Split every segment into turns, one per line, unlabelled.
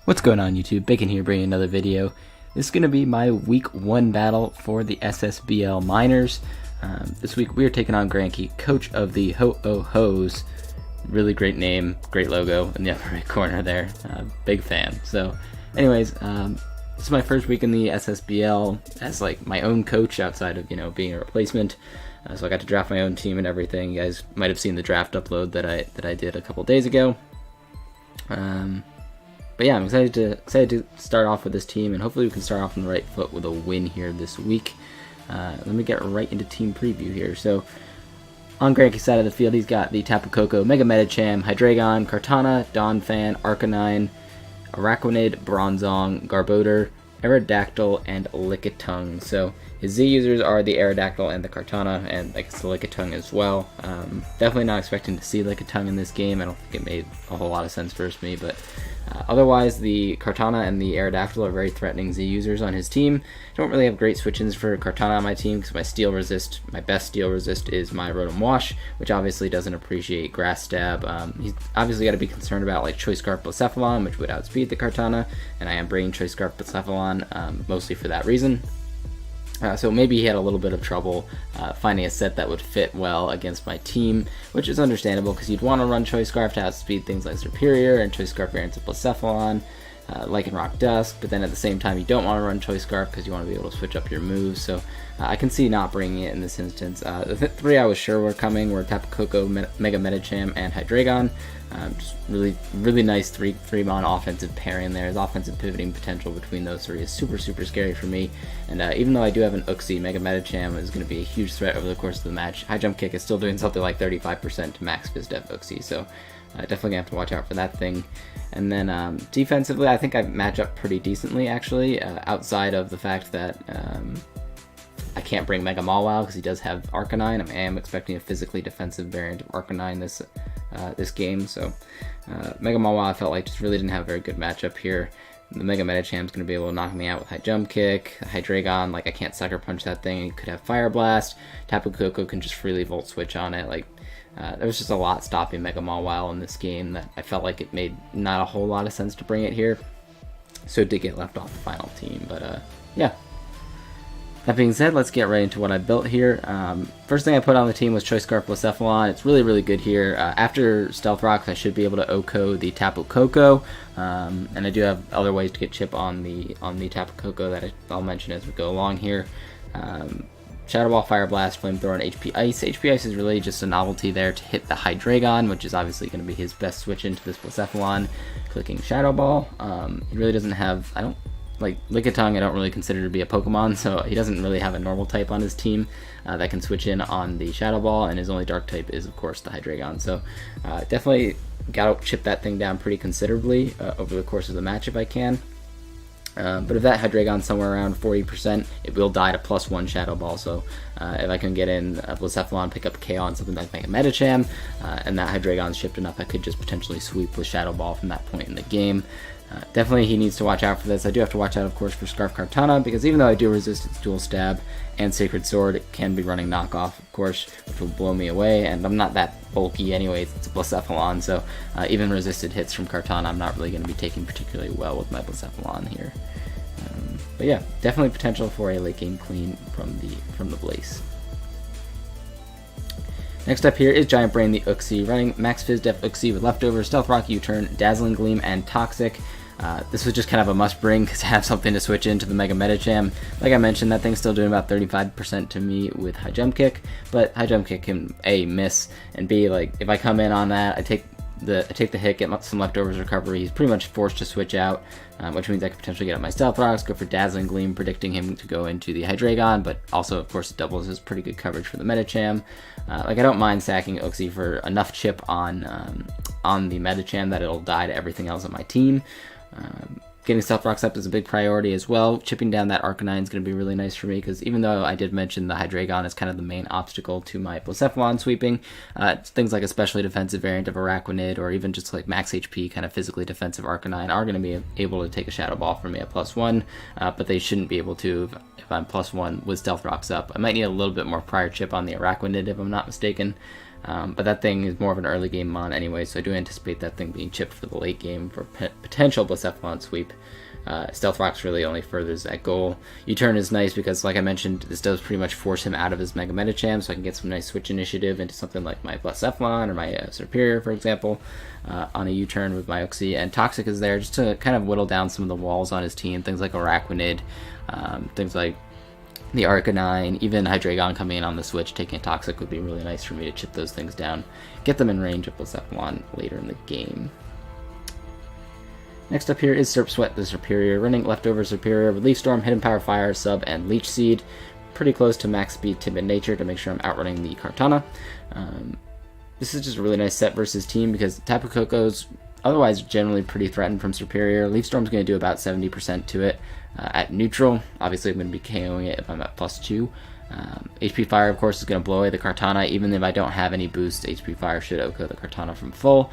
What's going on YouTube? Bacon here bringing another video. This is going to be my week 1 battle for the SSBL Minors. This week we are taking on Grankie, coach of the HOH. Really great name, great logo in the upper right corner there. Big fan. So anyways, this is my first week in the SSBL as like my own coach outside of, being a replacement. So I got to draft my own team and everything. You guys might have seen the draft upload that I did a couple days ago. But yeah, I'm excited to start off with this team, and hopefully we can start off on the right foot with a win here this week. Let me get right into team preview here. So on Grankie's side of the field, he's got the Tapu Koko, Mega Medicham, Hydreigon, Kartana, Donphan, Arcanine, Araquanid, Bronzong, Garbodor, Aerodactyl, and Lickitung. So his Z users are the Aerodactyl and the Kartana, and I guess the Lickitung as well. Definitely not expecting to see Lickitung in this game. I don't think it made a whole lot of sense for me, but otherwise the Kartana and the Aerodactyl are very threatening Z users on his team. I don't really have great switch-ins for Kartana on my team because my best steel resist is my Rotom Wash, which obviously doesn't appreciate Grass Stab. He's obviously got to be concerned about like Choice Scarf Blacephalon, which would outspeed the Kartana, and I am bringing Choice Scarf Blacephalon mostly for that reason. So maybe he had a little bit of trouble finding a set that would fit well against my team, which is understandable because you'd want to run Choice Scarf to outspeed things like Superior and Choice Scarf variants of Blacephalon, Lycanroc Dusk, but then at the same time you don't want to run Choice Scarf because you want to be able to switch up your moves. So I can see not bringing it in this instance. The three I was sure were coming were Tapu Koko, Mega Medicham, and Hydreigon. Just really nice three-mon offensive pairing there. His offensive pivoting potential between those three is super scary for me. And even though I do have an Uxie, Mega Medicham is going to be a huge threat over the course of the match. High Jump Kick is still doing something like 35% to max FizzDef Uxie, so definitely gonna have to watch out for that thing. And then defensively, I think I match up pretty decently actually, outside of the fact that I can't bring Mega Mawile because he does have Arcanine. I am expecting a physically defensive variant of Arcanine this game, so Mega Mawile I felt like just really didn't have a very good matchup here. The Mega Medicham is going to be able to knock me out with High Jump Kick. Hydreigon, like I can't Sucker Punch that thing. It could have Fire Blast. Tapu Koko can just freely Volt Switch on it. Like there was just a lot stopping Mega Mawile in this game that I felt like it made not a whole lot of sense to bring it here. So it did get left off the final team, but yeah. That being said, let's get right into what I built here. First thing I put on the team was Choice Scarf Blacephalon. It's really good here. After Stealth Rocks, I should be able to OHKO the Tapu Koko, and I do have other ways to get chip on the Tapu Koko that I'll mention as we go along here. Shadow Ball, Fire Blast, Flamethrower, and HP Ice. HP Ice is really just a novelty there to hit the Hydreigon, which is obviously going to be his best switch into this Blacephalon. Clicking Shadow Ball. He really doesn't have, like Lickitung I don't really consider to be a Pokemon, so he doesn't really have a normal type on his team that can switch in on the Shadow Ball, and his only dark type is of course the Hydreigon. So definitely gotta chip that thing down pretty considerably over the course of the match if I can. But if that Hydreigon's somewhere around 40%, it will die to +1 Shadow Ball, so if I can get in Blacephalon, pick up KO on something like Mega Medicham, and that Hydreigon's shipped enough, I could just potentially sweep with Shadow Ball from that point in the game. Definitely he needs to watch out for this. I do have to watch out, of course, for Scarf Kartana, because even though I do resist its Dual Stab and Sacred Sword, it can be running knockoff, of course, which will blow me away, and I'm not that bulky anyways. It's a Blacephalon, so even resisted hits from Kartana I'm not really going to be taking particularly well with my Blacephalon here. But yeah, definitely potential for a late game clean from the Blaze. Next up here is Giant Brain the Uxie, running Max FizzDef Uxie with Leftover, Stealth Rock U-Turn, Dazzling Gleam, and Toxic. This was just kind of a must bring because I have something to switch into the Mega Medicham. Like I mentioned, that thing's still doing about 35% to me with High Jump Kick, but High Jump Kick can A, miss, and B, like if I come in on that, I take the hit, get some Leftovers recovery, he's pretty much forced to switch out, which means I could potentially get up my Stealth Rocks, go for Dazzling Gleam, predicting him to go into the Hydreigon, but also of course it doubles his pretty good coverage for the Medicham. Like I don't mind sacking Uxie for enough chip on the Medicham that it'll die to everything else on my team. Getting Stealth Rocks up is a big priority as well. Chipping down that Arcanine is going to be really nice for me because even though I did mention the Hydreigon is kind of the main obstacle to my Blacephalon sweeping, things like a specially defensive variant of Araquanid or even just like max HP kind of physically defensive Arcanine are going to be able to take a Shadow Ball from me at +1, but they shouldn't be able to if I'm +1 with Stealth Rocks up. I might need a little bit more prior chip on the Araquanid if I'm not mistaken. But that thing is more of an early game mon anyway, so I do anticipate that thing being chipped for the late game for potential Blacephalon sweep. Stealth Rock's really only furthers that goal. U-turn is nice because, like I mentioned, this does pretty much force him out of his Mega Medicham, so I can get some nice switch initiative into something like my Blacephalon or my Superior, for example, on a U-turn with my Uxie. And Toxic is there just to kind of whittle down some of the walls on his team, things like Araquanid, things like the Arcanine, even Hydreigon coming in on the switch, taking a Toxic would be really nice for me to chip those things down, get them in range of Blacephalon later in the game. Next up here is Serp Sweat, the Superior, running Leftover Superior with Leaf Storm, Hidden Power Fire, Sub, and Leech Seed. Pretty close to max speed, Timid Nature to make sure I'm outrunning the Kartana. This is just a really nice set versus team because Tapu Koko's otherwise generally pretty threatened from Superior. Leaf Storm's going to do about 70% to it at neutral. Obviously I'm going to be KOing it if I'm at +2. HP Fire, of course, is going to blow away the Kartana. Even if I don't have any boost, HP Fire should OHKO the Kartana from full.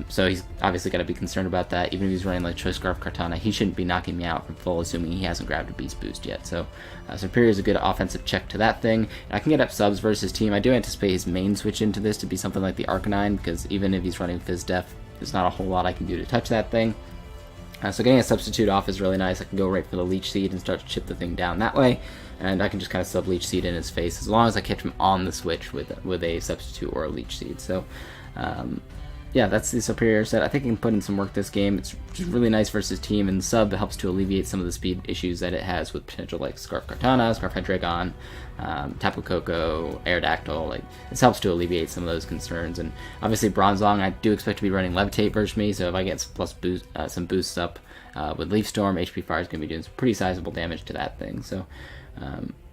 So he's obviously got to be concerned about that. Even if he's running like Choice Scarf Kartana, he shouldn't be knocking me out from full, assuming he hasn't grabbed a Beast Boost yet. So Superior is a good offensive check to that thing. And I can get up subs versus team. I do anticipate his main switch into this to be something like the Arcanine, because even if he's running Fizz Def, there's not a whole lot I can do to touch that thing. So getting a substitute off is really nice. I can go right for the Leech Seed and start to chip the thing down that way. And I can just kind of sub Leech Seed in his face as long as I catch him on the switch with a substitute or a Leech Seed. So yeah, that's the Superior set. I think I can put in some work this game. It's just really nice versus team, and sub helps to alleviate some of the speed issues that it has with potential like Scarf Kartana, Scarf Hydreigon, Tapu Koko, Aerodactyl. Like, this helps to alleviate some of those concerns. And obviously Bronzong, I do expect to be running Levitate versus me, so if I get some boosts up with Leaf Storm, HP Fire is going to be doing some pretty sizable damage to that thing. So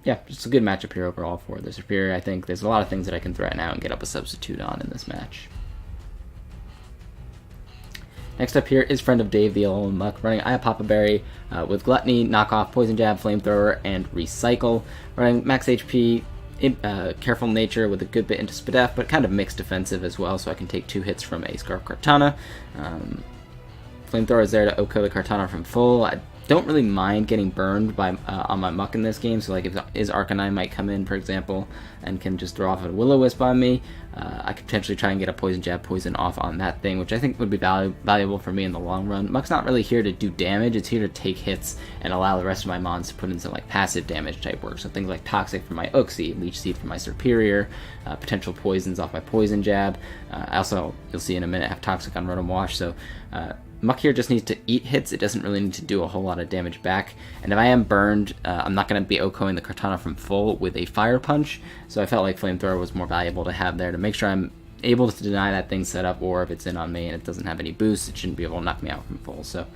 yeah, just a good matchup here overall for the Superior. I think there's a lot of things that I can threaten out and get up a substitute on in this match. Next up here is Friend of Dave, the Yellow Muck, running Iapapa Berry with Gluttony, Knockoff, Poison Jab, Flamethrower, and Recycle. Running Max HP, Careful Nature with a good bit into Spadef, but kind of mixed defensive as well, so I can take 2 hits from a Scarf Kartana. Flamethrower is there to OHKO the Kartana from full. I don't really mind getting burned by on my Muck in this game, so like if his Arcanine might come in, for example, and can just throw off a Will-O-Wisp on me, I could potentially try and get a Poison Jab, Poison off on that thing, which I think would be valuable for me in the long run. Muck's not really here to do damage, it's here to take hits and allow the rest of my mons to put in some like passive damage type work, so things like Toxic for my Uxie, Leech Seed for my Superior, potential poisons off my Poison Jab. I also, you'll see in a minute, have Toxic on Rotom Wash, so Muck here just needs to eat hits. It doesn't really need to do a whole lot of damage back. And if I am burned, I'm not going to be OHKOing the Kartana from full with a Fire Punch. So I felt like Flamethrower was more valuable to have there to make sure I'm able to deny that thing setup, or if it's in on me and it doesn't have any boost, it shouldn't be able to knock me out from full. So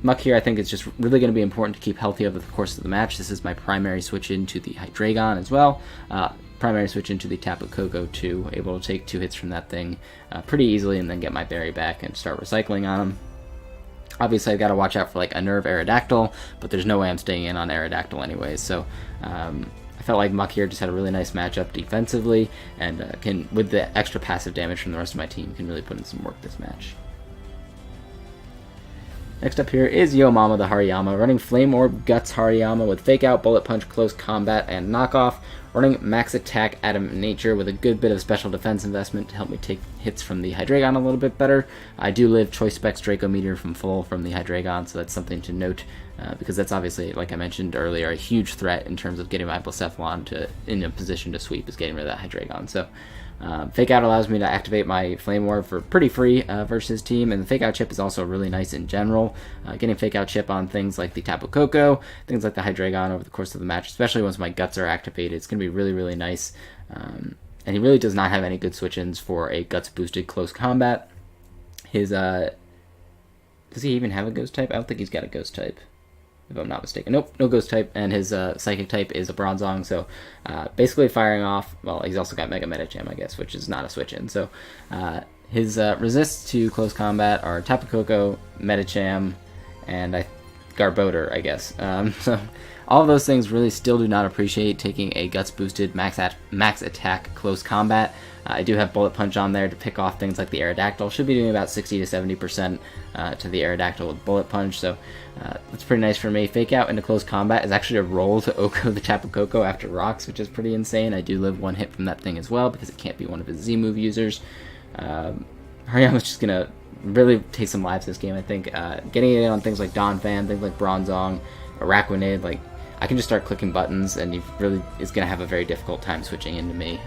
Muck here I think is just really going to be important to keep healthy over the course of the match. This is my primary switch into the Hydreigon as well. Primary switch into the Tapu Koko too, able to take 2 hits from that thing pretty easily and then get my berry back and start recycling on him. Obviously I've got to watch out for like a Nerve Aerodactyl, but there's no way I'm staying in on Aerodactyl anyways, so I felt like Muck here just had a really nice matchup defensively, and can, with the extra passive damage from the rest of my team, can really put in some work this match. Next up here is Yo Mama the Hariyama, running Flame Orb, Guts Hariyama with Fake Out, Bullet Punch, Close Combat, and Knockoff. Running Max Attack, Adam Nature with a good bit of special defense investment to help me take hits from the Hydreigon a little bit better. I do live Choice Specs Draco Meteor from full from the Hydreigon, so that's something to note, because that's obviously, like I mentioned earlier, a huge threat in terms of getting my Blacephalon in a position to sweep is getting rid of that Hydreigon. So Fake Out allows me to activate my Flame Orb for pretty free versus team, and the Fake Out chip is also really nice in general. Getting Fake Out chip on things like the Tapu Koko, things like the Hydreigon over the course of the match, especially once my Guts are activated, it's going to be really, really nice. And he really does not have any good switch-ins for a Guts boosted close combat. His does he even have a Ghost type? I don't think he's got a Ghost type, if I'm not mistaken. Nope, no Ghost type, and his Psychic type is a Bronzong, so basically firing off, well, he's also got Mega Medicham, I guess, which is not a switch-in, so his resists to close combat are Tapu Koko, Medicham, and I Garbodor, I guess. So all of those things really still do not appreciate taking a Guts boosted max attack close combat. I do have Bullet Punch on there to pick off things like the Aerodactyl. Should be doing about 60 to 70% to the Aerodactyl with Bullet Punch, so that's pretty nice for me. Fake Out into close combat is actually a roll to Oko the Tapu Koko after Rocks, which is pretty insane. I do live one hit from that thing as well because it can't be one of his Z-move users. Hariyama's just going to really take some lives this game, I think. Getting it in on things like Donphan, things like Bronzong, Araquanid, like, I can just start clicking buttons, and he really is going to have a very difficult time switching into me.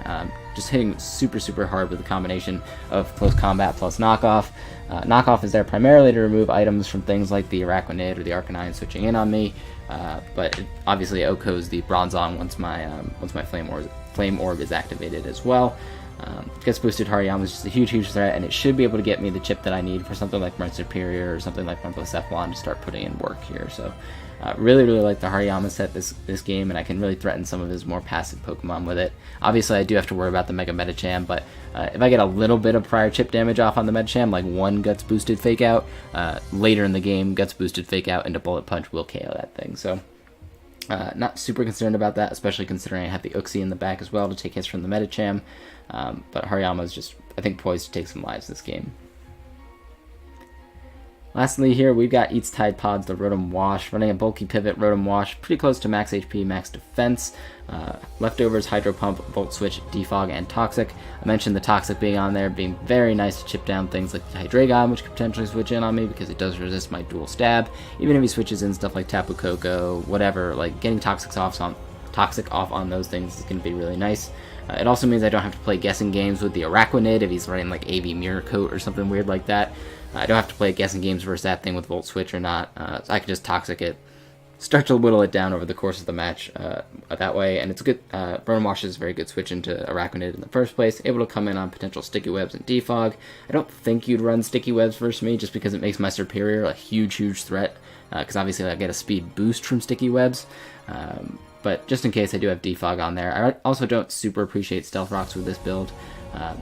Just hitting super, super hard with a combination of close combat plus knockoff. Knockoff is there primarily to remove items from things like the Araquanid or the Arcanine switching in on me, but obviously Oko's the Bronzong once my Flame Orb is activated as well. Gets boosted Hariyama is just a huge, huge threat, and it should be able to get me the chip that I need for something like my Superior or something like my Blacephalon to start putting in work here. So really, really like the Hariyama set this game, and I can really threaten some of his more passive Pokemon with it. Obviously, I do have to worry about the Mega Medicham, but if I get a little bit of prior chip damage off on the Medicham, like one Guts boosted Fake Out, later in the game, Guts boosted Fake Out into Bullet Punch will KO that thing. So not super concerned about that, especially considering I have the Uxie in the back as well to take hits from the Medicham. But Hariyama is just, I think, poised to take some lives this game. Lastly here, we've got Eats Tide Pods, the Rotom Wash, running a bulky pivot Rotom Wash, pretty close to max HP, max defense. Leftovers, Hydro Pump, Volt Switch, Defog, and Toxic. I mentioned the Toxic being on there, being very nice to chip down things like the Hydreigon, which could potentially switch in on me because it does resist my dual stab. Even if he switches in stuff like Tapu Koko, whatever, like getting Toxic off on those things is going to be really nice. It also means I don't have to play guessing games with the Araquanid if he's running like AV Mirror Coat or something weird like that. I don't have to play guessing games versus that thing with Volt Switch or not, so I can just Toxic it, start to whittle it down over the course of the match that way, and it's a good, Rotom Wash is a very good switch into Araquanid in the first place, able to come in on potential Sticky Webs and Defog. I don't think you'd run Sticky Webs versus me just because it makes my Superior a huge, huge threat, because obviously I get a speed boost from Sticky Webs, but just in case I do have Defog on there. I also don't super appreciate Stealth Rocks with this build.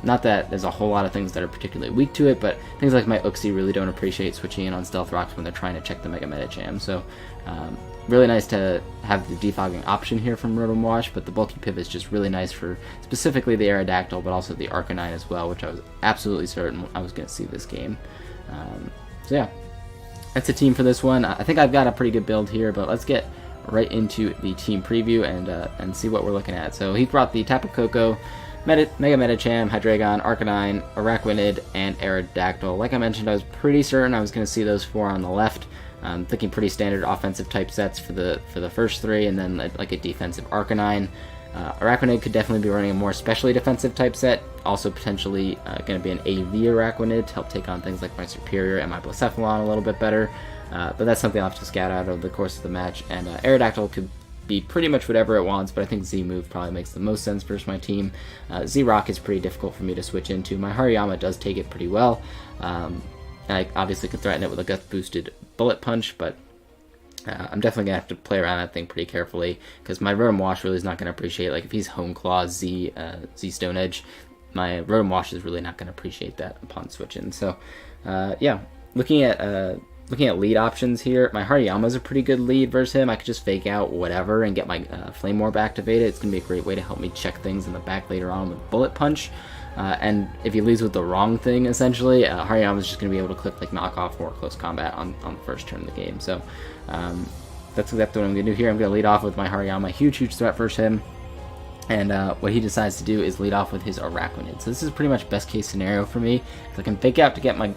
Not that there's a whole lot of things that are particularly weak to it, but things like my Uxie really don't appreciate switching in on Stealth Rocks when they're trying to check the Mega Medicham. So really nice to have the defogging option here from Rotom Wash, but the bulky pivot is just really nice for specifically the Aerodactyl, but also the Arcanine as well, which I was absolutely certain I was going to see this game. So yeah, that's the team for this one. I think I've got a pretty good build here, but let's get right into the team preview and see what we're looking at. So he brought the Tapu Koko, Mega Medicham, Hydreigon, Arcanine, Araquanid, and Aerodactyl. Like I mentioned, I was pretty certain I was going to see those four on the left. I'm thinking pretty standard offensive type sets for the first three, and then like a defensive Arcanine. Araquanid could definitely be running a more specially defensive type set. Also potentially going to be an AV Araquanid to help take on things like my Superior and my Blacephalon a little bit better. But that's something I'll have to scout out over the course of the match. And Aerodactyl could be pretty much whatever it wants, but I think Z-Move probably makes the most sense versus my team. Z-Rock is pretty difficult for me to switch into. My Hariyama does take it pretty well. And I obviously can threaten it with a Guts-boosted Bullet Punch, but I'm definitely going to have to play around that thing pretty carefully, because my Rotom Wash really is not going to appreciate, like if he's Hone Claw, Z Stone Edge, my Rotom Wash is really not going to appreciate that upon switching. So yeah, looking at lead options here, my Hariyama is a pretty good lead versus him. I could just Fake Out whatever and get my Flame Orb activated. It's going to be a great way to help me check things in the back later on with Bullet Punch. And if he leads with the wrong thing, essentially, Hariyama is just going to be able to click like Knockoff or Close Combat on the first turn of the game. So that's exactly what I'm going to do here. I'm going to lead off with my Hariyama, huge, huge threat versus him. And what he decides to do is lead off with his Araquanid. So this is pretty much best case scenario for me. I can Fake Out to get my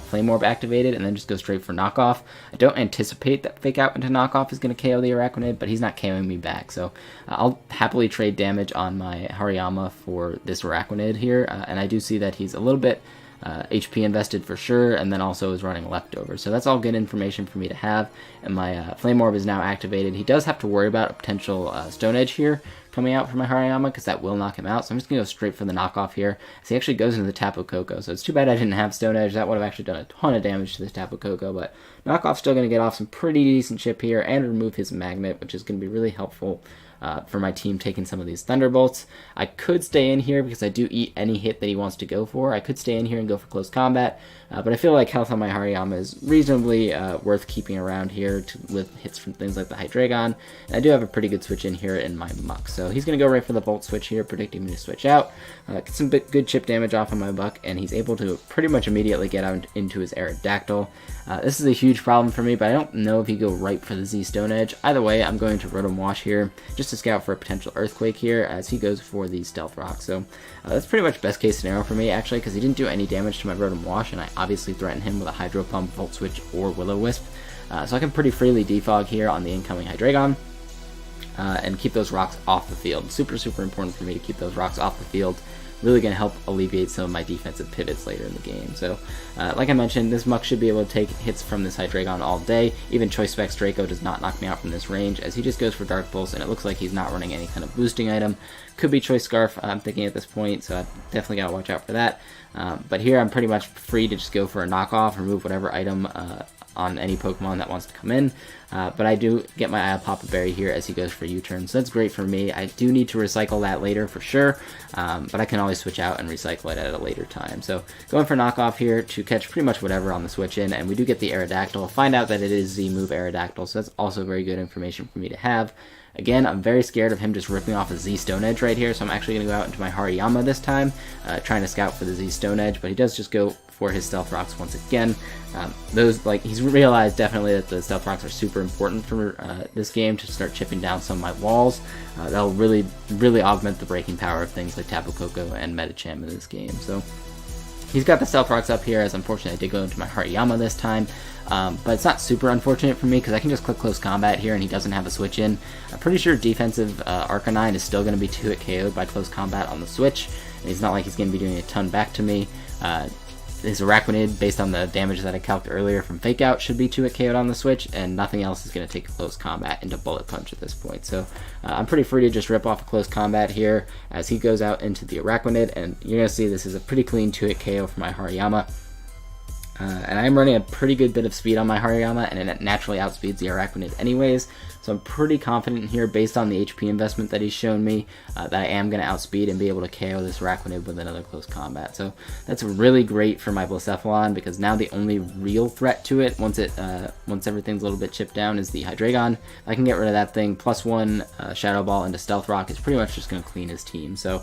Flame Orb activated and then just go straight for Knockoff. I don't anticipate that Fake Out into Knockoff is going to KO the Araquanid, but he's not KOing me back. So I'll happily trade damage on my Hariyama for this Araquanid here. And I do see that he's a little bit HP invested for sure, and then also is running leftovers. So that's all good information for me to have. And my Flame Orb is now activated. He does have to worry about a potential Stone Edge here coming out for my Hariyama, because that will knock him out. So I'm just going to go straight for the knockoff here. So he actually goes into the Tapu Koko. So it's too bad I didn't have Stone Edge. That would have actually done a ton of damage to this Tapu Koko. But knockoff's still going to get off some pretty decent chip here and remove his Magnet, which is going to be really helpful for my team taking some of these Thunderbolts. I could stay in here because I do eat any hit that he wants to go for. I could stay in here and go for close combat, but I feel like health on my Hariyama is reasonably worth keeping around here with hits from things like the Hydreigon. And I do have a pretty good switch in here in my Muck, so he's going to go right for the Volt switch here, predicting me to switch out, get some good chip damage off on my Buck, and he's able to pretty much immediately get out into his Aerodactyl. This is a huge problem for me, but I don't know if he go right for the Z Stone Edge. Either way, I'm going to Rotom Wash here, just to scout for a potential Earthquake here, as he goes for the Stealth Rock. So that's pretty much best case scenario for me, actually, because he didn't do any damage to my Rotom Wash, and I obviously threatened him with a Hydro Pump, Volt Switch, or Will-O-Wisp. So I can pretty freely defog here on the incoming Hydreigon, and keep those rocks off the field. Super, super important for me to keep those rocks off the field. Really going to help alleviate some of my defensive pivots later in the game. So, like I mentioned, this Muck should be able to take hits from this Hydreigon all day. Even Choice Specs Draco does not knock me out from this range, as he just goes for Dark Pulse, and it looks like he's not running any kind of boosting item. Could be Choice Scarf, I'm thinking at this point, so I definitely got to watch out for that. But here I'm pretty much free to just go for a knockoff, remove whatever item on any Pokemon that wants to come in. But I do get my Eye Papa Berry here as he goes for U-turn, so that's great for me. I do need to recycle that later for sure, but I can always switch out and recycle it at a later time. So going for knockoff here to catch pretty much whatever on the switch in, and we do get the Aerodactyl. Find out that it is Z-move Aerodactyl, so that's also very good information for me to have. Again, I'm very scared of him just ripping off a Z Stone Edge right here, so I'm actually going to go out into my Hariyama this time, trying to scout for the Z Stone Edge, but he does just go for his Stealth Rocks once again. He's realized definitely that the Stealth Rocks are super important for this game to start chipping down some of my walls. That'll really, really augment the breaking power of things like Tapu Koko and Medicham in this game. So he's got the Stealth Rocks up here, as unfortunately I did go into my Hariyama this time. But it's not super unfortunate for me, because I can just click Close Combat here and he doesn't have a switch in. I'm pretty sure defensive Arcanine is still going to be 2-hit KO'd by Close Combat on the switch, and it's not like he's going to be doing a ton back to me. His Araquanid, based on the damage that I calced earlier from Fake Out, should be 2-hit KO'd on the switch, and nothing else is going to take a Close Combat into Bullet Punch at this point. So I'm pretty free to just rip off a Close Combat here as he goes out into the Araquanid, and you're going to see this is a pretty clean 2-hit KO for my Hariyama. And I'm running a pretty good bit of speed on my Hariyama, and it naturally outspeeds the Araquanid anyways, so I'm pretty confident here, based on the HP investment that he's shown me, that I am going to outspeed and be able to KO this Araquanid with another Close Combat. So that's really great for my Blacephalon, because now the only real threat to it, once everything's a little bit chipped down, is the Hydreigon. If I can get rid of that thing, +1 Shadow Ball into Stealth Rock is pretty much just going to clean his team. So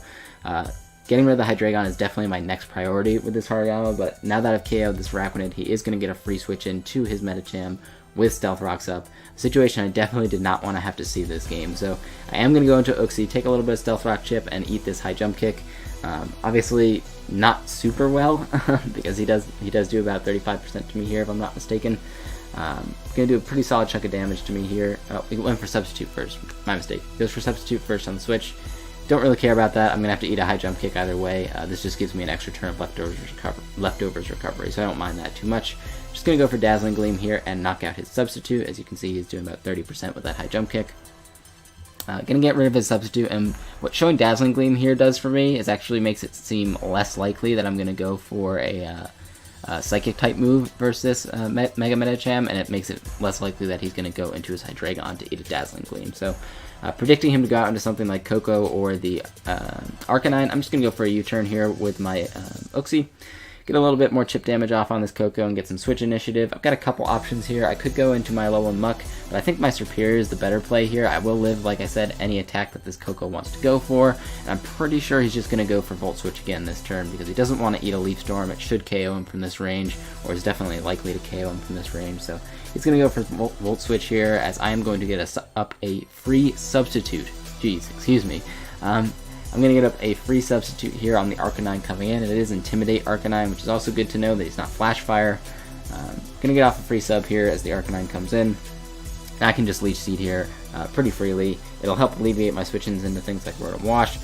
getting rid of the Hydreigon is definitely my next priority with this Hariyama, but now that I've KO'd this Araquanid, he is going to get a free switch in to his Medicham with Stealth Rocks up. A situation I definitely did not want to have to see this game. So I am going to go into Uxie, take a little bit of Stealth Rock chip, and eat this High Jump Kick. Obviously not super well, because he does do about 35% to me here, if I'm not mistaken. Going to do a pretty solid chunk of damage to me here. Oh, he went for Substitute first. My mistake. Goes for Substitute first on the switch. Don't really care about that. I'm going to have to eat a High Jump Kick either way. This just gives me an extra turn of leftovers recovery, so I don't mind that too much. Just going to go for Dazzling Gleam here and knock out his Substitute. As you can see, he's doing about 30% with that High Jump Kick. Going to get rid of his Substitute, and what showing Dazzling Gleam here does for me is actually makes it seem less likely that I'm going to go for a Psychic type move versus Mega Medicham, and it makes it less likely that he's going to go into his Hydreigon to eat a Dazzling Gleam. So predicting him to go out into something like Koko or the Arcanine, I'm just going to go for a U-turn here with my Uxie. Get a little bit more chip damage off on this Koko and get some switch initiative. I've got a couple options here. I could go into my low 1 Muck, but I think my Serperior is the better play here. I will live, like I said, any attack that this Koko wants to go for, and I'm pretty sure he's just going to go for Volt Switch again this turn, because he doesn't want to eat a Leaf Storm. It should KO him from this range, or is definitely likely to KO him from this range, so he's going to go for Volt Switch here, as I am going to get up a free Substitute. Jeez, excuse me. I'm going to get up a free Substitute here on the Arcanine coming in, and it is Intimidate Arcanine, which is also good to know that he's not Flash Fire. Going to get off a free sub here as the Arcanine comes in, and I can just Leech Seed here pretty freely. It'll help alleviate my switch-ins into things like Rotom Wash,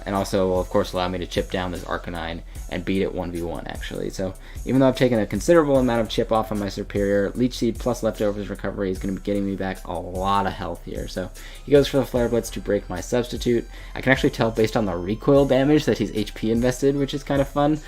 and also will of course allow me to chip down this Arcanine and beat it 1v1 actually. So even though I've taken a considerable amount of chip off on my Serperior, Leech Seed plus Leftovers Recovery is going to be getting me back a lot of health here. So he goes for the Flare Blitz to break my Substitute. I can actually tell based on the recoil damage that he's HP invested, which is kind of fun.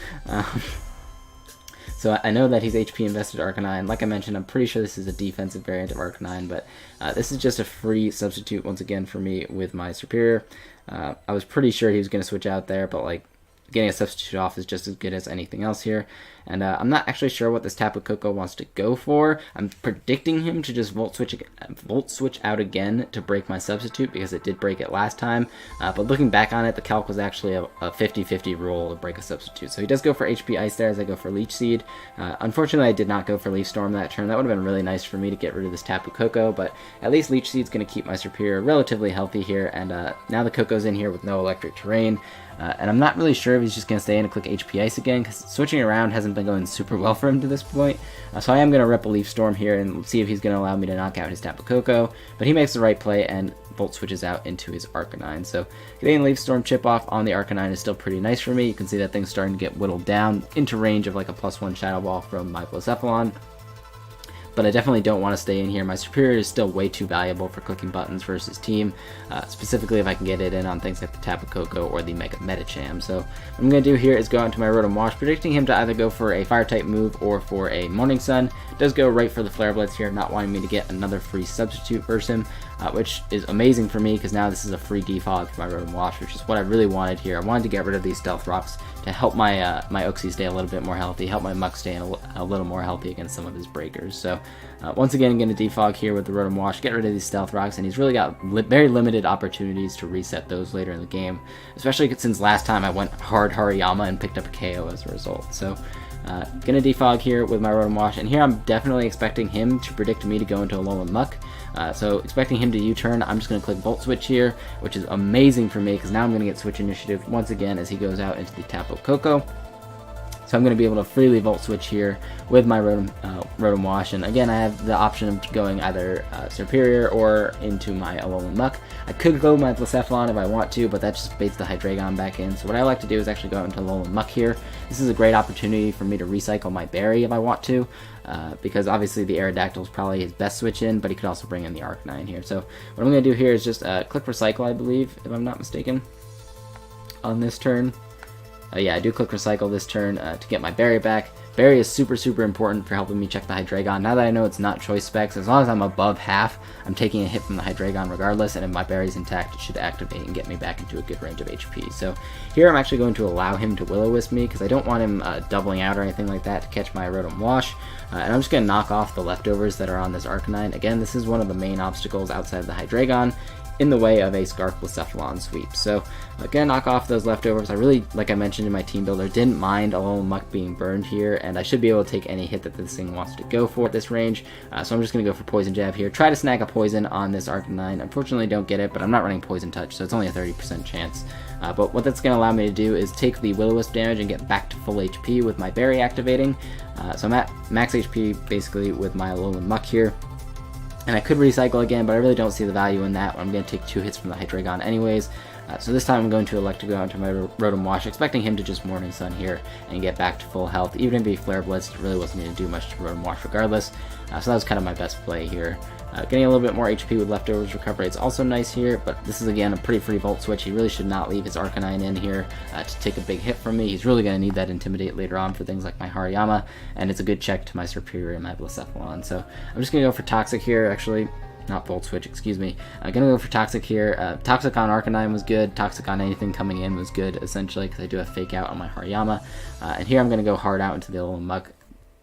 So I know that he's HP invested Arcanine. Like I mentioned, I'm pretty sure this is a defensive variant of Arcanine, but this is just a free substitute once again for me with my Superior. I was pretty sure he was going to switch out there, but like getting a substitute off is just as good as anything else here. And I'm not actually sure what this Tapu Koko wants to go for. I'm predicting him to just Volt Switch out again to break my substitute, because it did break it last time. But looking back on it, the calc was actually a 50-50 roll to break a substitute. So he does go for HP Ice there as I go for Leech Seed. Unfortunately, I did not go for Leaf Storm that turn. That would have been really nice for me to get rid of this Tapu Koko, but at least Leech Seed's going to keep my Superior relatively healthy here. And now the Koko's in here with no electric terrain. And I'm not really sure if he's just going to stay in and click HP Ice again, because switching around hasn't been going super well for him to this point. So I am going to rip a Leaf Storm here and see if he's going to allow me to knock out his Tapu Koko. But he makes the right play and Volt switches out into his Arcanine. So getting Leaf Storm chip off on the Arcanine is still pretty nice for me. You can see that thing's starting to get whittled down into range of like a +1 Shadow Ball from my Blacephalon. But I definitely don't want to stay in here. My Superior is still way too valuable for clicking buttons versus team, specifically if I can get it in on things like the Tapu Koko or the Mega Medicham. So what I'm going to do here is go out into my Rotom Wash, predicting him to either go for a Fire-type move or for a Morning Sun. Does go right for the Flare Blitz here, not wanting me to get another free substitute versus him, which is amazing for me because now this is a free defog for my Rotom Wash, which is what I really wanted here. I wanted to get rid of these Stealth Rocks to help my my Uxie stay a little bit more healthy, help my Muck stay a little more healthy against some of his breakers. So once again, I'm going to defog here with the Rotom Wash, get rid of these Stealth Rocks, and he's really got very limited opportunities to reset those later in the game, especially since last time I went hard Hariyama and picked up a KO as a result. So gonna defog here with my Rotom Wash, and here I'm definitely expecting him to predict me to go into a Alolan Muck. So expecting him to U-turn, I'm just going to click Volt Switch here, which is amazing for me because now I'm going to get Switch Initiative once again as he goes out into the Tapu Koko. So I'm going to be able to freely Volt Switch here with my Rotom Wash, and again I have the option of going either Superior or into my Alolan Muck. I could go my Blacephalon if I want to, but that just baits the Hydreigon back in. So what I like to do is actually go out into Alolan Muck here. This is a great opportunity for me to recycle my Berry if I want to, because obviously the Aerodactyl is probably his best switch in, but he could also bring in the Arcanine here. So what I'm going to do here is just click Recycle, I believe, if I'm not mistaken, on this turn. Yeah, I do click Recycle this turn to get my Berry back. Berry is super important for helping me check the Hydreigon. Now that I know it's not choice specs, as long as I'm above half, I'm taking a hit from the Hydreigon regardless, and if my Berry's intact, it should activate and get me back into a good range of HP. So here I'm actually going to allow him to Will-O-Wisp me, because I don't want him doubling out or anything like that to catch my Rotom Wash. And I'm just going to knock off the leftovers that are on this Arcanine. Again, this is one of the main obstacles outside of the Hydreigon in the way of a Scarf Blacephalon sweep. So gonna knock off those leftovers. I really, like I mentioned in my team builder, didn't mind Alolan Muck being burned here, and I should be able to take any hit that this thing wants to go for at this range. So I'm just gonna go for Poison Jab here, try to snag a poison on this Arcanine. Unfortunately don't get it, but I'm not running Poison Touch, so it's only a 30% chance. But what that's gonna allow me to do is take the Will-O-Wisp damage and get back to full HP with my Berry activating. So I'm at max HP basically with my Alolan Muck here. And I could recycle again, but I really don't see the value in that. I'm going to take 2 hits from the Hydreigon anyways. So this time I'm going to elect to go into my Rotom Wash, expecting him to just Morning Sun here and get back to full health. Even if he Flare Blitz, it really wasn't going to do much to Rotom Wash regardless. So that was kind of my best play here. Getting a little bit more HP with leftovers recovery, it's also nice here, but this is again a pretty free Volt Switch. He really should not leave his Arcanine in here to take a big hit from me. He's really going to need that Intimidate later on for things like my Hariyama, and it's a good check to my Superior and my Blacephalon. So I'm just going to go for Toxic here, actually. Not Volt Switch, excuse me. I'm going to go for Toxic here. Toxic on Arcanine was good. Toxic on anything coming in was good, essentially, because I do have Fake Out on my Hariyama. And here I'm going to go hard out into the Alolan Muck.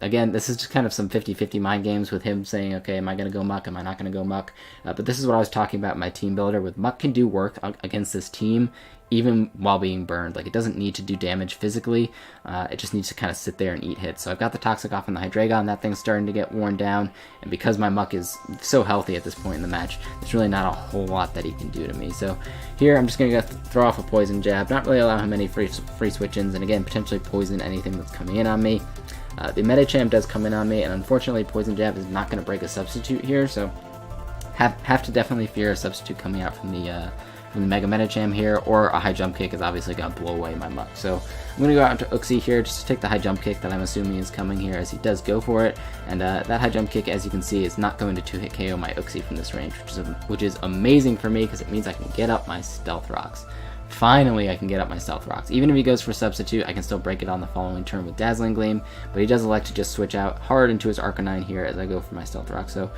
Again, this is just kind of some 50-50 mind games with him saying, okay, am I going to go Muck, am I not going to go Muck? But this is what I was talking about in my team builder, with Muck can do work against this team, even while being burned. Like, it doesn't need to do damage physically, it just needs to kind of sit there and eat hits. So I've got the Toxic off on the Hydreigon, that thing's starting to get worn down, and because my Muck is so healthy at this point in the match, there's really not a whole lot that he can do to me. So here I'm just going to throw off a Poison Jab, not really allow him any free switch-ins, and again, potentially poison anything that's coming in on me. The Medicham does come in on me, and unfortunately Poison Jab is not going to break a substitute here, so have to definitely fear a substitute coming out from the Mega Medicham here, or a High Jump Kick is obviously going to blow away my Muck. So I'm going to go out into Uxie here just to take the High Jump Kick that I'm assuming is coming here, as he does go for it, and that High Jump Kick, as you can see, is not going to 2-hit KO my Uxie from this range, which is amazing for me because it means I can get up my Stealth Rocks. finally I can get up my Stealth Rocks. Even if he goes for Substitute, I can still break it on the following turn with Dazzling Gleam, but he does elect to just switch out hard into his Arcanine here as I go for my Stealth Rock. So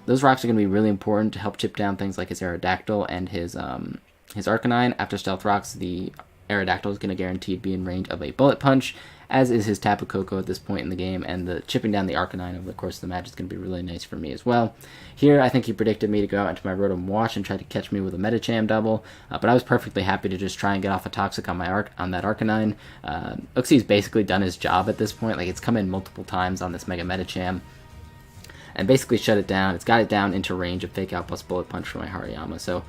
those rocks are going to be really important to help chip down things like his Aerodactyl and his Arcanine. After Stealth Rocks, the Aerodactyl is going to guaranteed be in range of a Bullet Punch, as is his Tapu Koko at this point in the game, and the chipping down the Arcanine over the course of the match is going to be really nice for me as well. Here, I think he predicted me to go out into my Rotom Wash and try to catch me with a Medicham double, but I was perfectly happy to just try and get off a Toxic on that Arcanine. Uxie's basically done his job at this point. Like, it's come in multiple times on this Mega Medicham and basically shut it down. It's got it down into range of Fake Out plus Bullet Punch for my Hariyama. So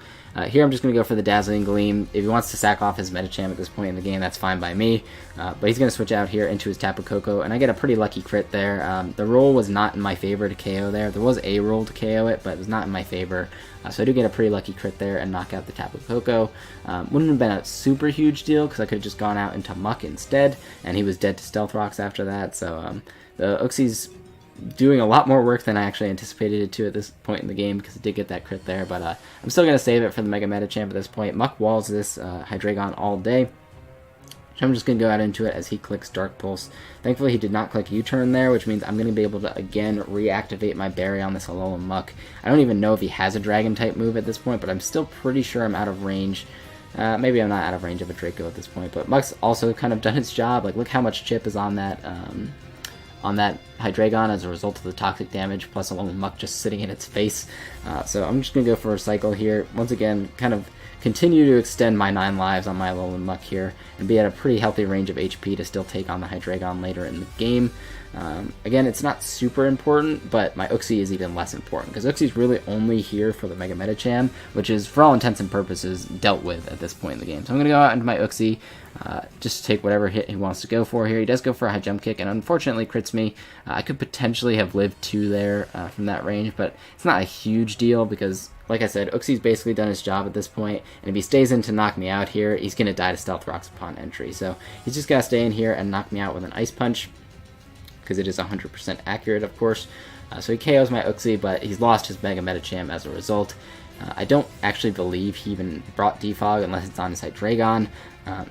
here I'm just going to go for the Dazzling Gleam. If he wants to sack off his Medicham at this point in the game, that's fine by me. But he's going to switch out here into his Tapu Koko, and I get a pretty lucky crit there. The roll was not in my favor to KO there. There was a roll to KO it, but it was not in my favor. So I do get a pretty lucky crit there and knock out the Tapu Koko. Wouldn't have been a super huge deal because I could have just gone out into Muck instead, and he was dead to Stealth Rocks after that. So the Uxie's doing a lot more work than I actually anticipated it to at this point in the game, because it did get that crit there, but I'm still going to save it for the Mega Medicham at this point. Muck walls this Hydreigon all day, so I'm just going to go out into it as he clicks Dark Pulse. Thankfully he did not click U-Turn there, which means I'm going to be able to again reactivate my Berry on this Alolan Muck. I don't even know if he has a Dragon type move at this point, but I'm still pretty sure I'm out of range. Maybe I'm not out of range of a Draco at this point, but Muck's also kind of done its job. Like, look how much chip is on that Hydreigon as a result of the toxic damage, plus Alolan Muck just sitting in its face. So I'm just going to go for a Cycle here. Once again, kind of continue to extend my 9 lives on my Alolan Muck here, and be at a pretty healthy range of HP to still take on the Hydreigon later in the game. Again, it's not super important, but my Uxie is even less important, because Uxie's really only here for the Mega Medicham, which is, for all intents and purposes, dealt with at this point in the game. So I'm going to go out into my Uxie, just to take whatever hit he wants to go for here. He does go for a High Jump Kick, and unfortunately crits me. I could potentially have lived 2 there from that range, but it's not a huge deal, because, like I said, Uxie's basically done his job at this point, and if he stays in to knock me out here, he's going to die to Stealth Rocks upon entry. So he's just got to stay in here and knock me out with an Ice Punch, because it is 100% accurate, of course. So he KOs my Uxie, but he's lost his Mega Medicham as a result. I don't actually believe he even brought Defog unless it's on his Hydreigon.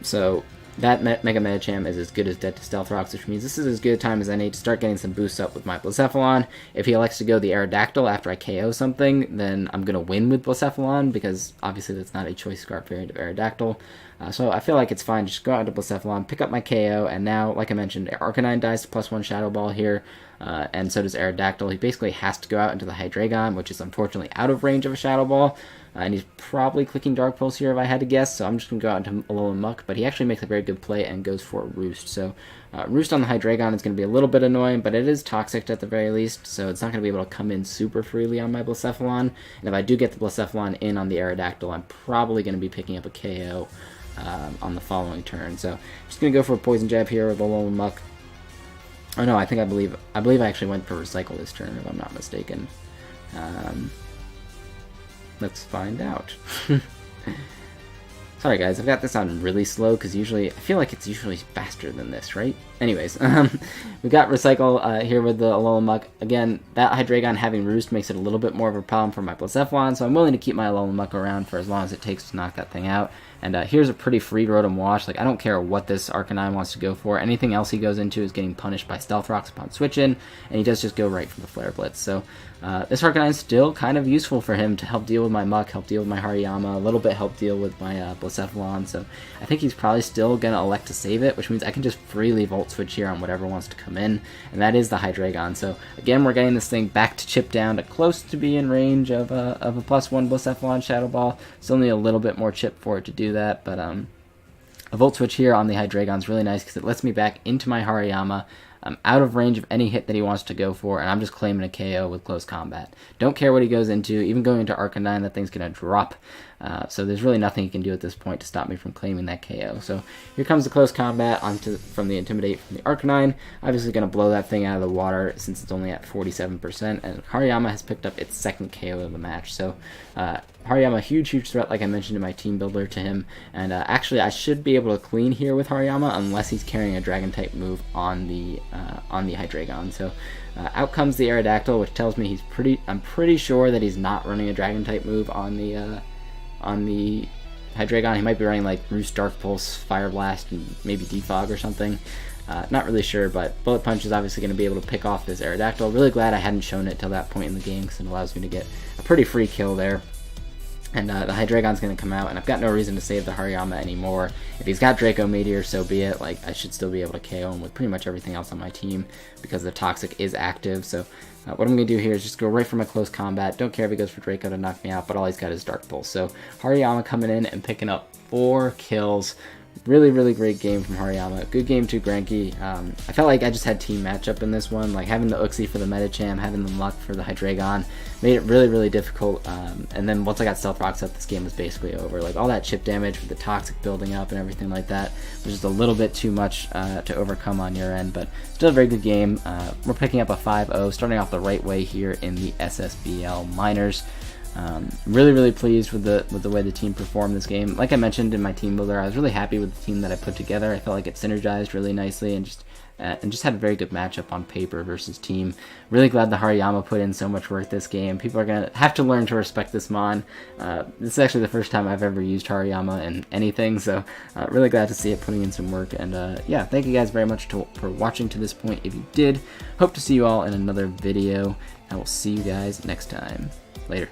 So that Mega Medicham is as good as dead to Stealth Rocks, which means this is as good a time as any to start getting some boosts up with my Blacephalon. If he elects to go the Aerodactyl after I KO something, then I'm going to win with Blacephalon, because obviously that's not a Choice Scarf variant of Aerodactyl. So I feel like it's fine to just go out to Blacephalon, pick up my KO, and now, like I mentioned, Arcanine dies to +1 Shadow Ball here, and so does Aerodactyl. He basically has to go out into the Hydreigon, which is unfortunately out of range of a Shadow Ball, and he's probably clicking Dark Pulse here if I had to guess, so I'm just going to go out into Alolan Muck, but he actually makes a very good play and goes for a Roost. So Roost on the Hydreigon is going to be a little bit annoying, but it is toxic at the very least, so it's not going to be able to come in super freely on my Blacephalon, and if I do get the Blacephalon in on the Aerodactyl, I'm probably going to be picking up a KO on the following turn. So I'm just going to go for a Poison Jab here with Alolan Muck. Oh no, I believe I actually went for Recycle this turn, if I'm not mistaken. Let's find out. Sorry guys, I've got this on really slow, because I feel like it's usually faster than this, right? Anyways, we've got Recycle here with the Alolan Muck. Again, that Hydreigon having Roost makes it a little bit more of a problem for my Blacephalon, so I'm willing to keep my Alolan Muck around for as long as it takes to knock that thing out. And here's a pretty free Rotom Wash. Like, I don't care what this Arcanine wants to go for. Anything else he goes into is getting punished by Stealth Rocks upon switch in, and he does just go right for the Flare Blitz. So this Arcanine is still kind of useful for him to help deal with my Muck, help deal with my Hariyama, a little bit help deal with my Blacephalon. So I think he's probably still going to elect to save it, which means I can just freely Volt Switch here on whatever wants to come in, and that is the Hydreigon. So again, we're getting this thing back to chip down to close to be in range of a +1 Blacephalon Shadow Ball. Still need a little bit more chip for it to do that, but a Volt Switch here on the Hydreigon is really nice because it lets me back into my Hariyama. I'm out of range of any hit that he wants to go for, and I'm just claiming a KO with Close Combat. Don't care what he goes into. Even going into Arcanine, that thing's going to drop. So there's really nothing he can do at this point to stop me from claiming that KO. So here comes the Close Combat from the Intimidate from the Arcanine. Obviously going to blow that thing out of the water since it's only at 47%, and Hariyama has picked up its second KO of the match. So Hariyama, huge threat, like I mentioned in my team builder to him, and actually I should be able to clean here with Hariyama unless he's carrying a Dragon-type move on the Hydreigon. So out comes the Aerodactyl, which tells me I'm pretty sure that he's not running a Dragon-type move on the Hydreigon. He might be running like Roost, Dark Pulse, Fire Blast, and maybe Defog or something. Not really sure, but Bullet Punch is obviously going to be able to pick off this Aerodactyl. Really glad I hadn't shown it till that point in the game, because it allows me to get a pretty free kill there. And the Hydreigon's going to come out, and I've got no reason to save the Hariyama anymore. If he's got Draco Meteor, so be it. Like, I should still be able to KO him with pretty much everything else on my team, because the Toxic is active. So what I'm going to do here is just go right for my close combat. Don't care if he goes for Draco to knock me out, but all he's got is Dark Pulse. So Hariyama coming in and picking up 4 kills. Really, really great game from Hariyama. Good game too, Grankie. I felt like I just had team matchup in this one. Like having the Uxie for the Medicham, having the Luck for the Hydreigon, made it really, really difficult. And then once I got Stealth Rocks up, this game was basically over. Like all that chip damage with the Toxic building up and everything like that was just a little bit too much to overcome on your end. But still a very good game. We're picking up a 5-0, starting off the right way here in the SSBL Minors. Really, really pleased with the way the team performed this game. Like I mentioned in my team builder, I was really happy with the team that I put together. I felt like it synergized really nicely and just had a very good matchup on paper versus team. Really glad the Hariyama put in so much work this game. People are gonna have to learn to respect this mon. This is actually the first time I've ever used Hariyama in anything, so really glad to see it putting in some work. And yeah, thank you guys very much for watching to this point. If you did, hope to see you all in another video, and we'll see you guys next time. Later.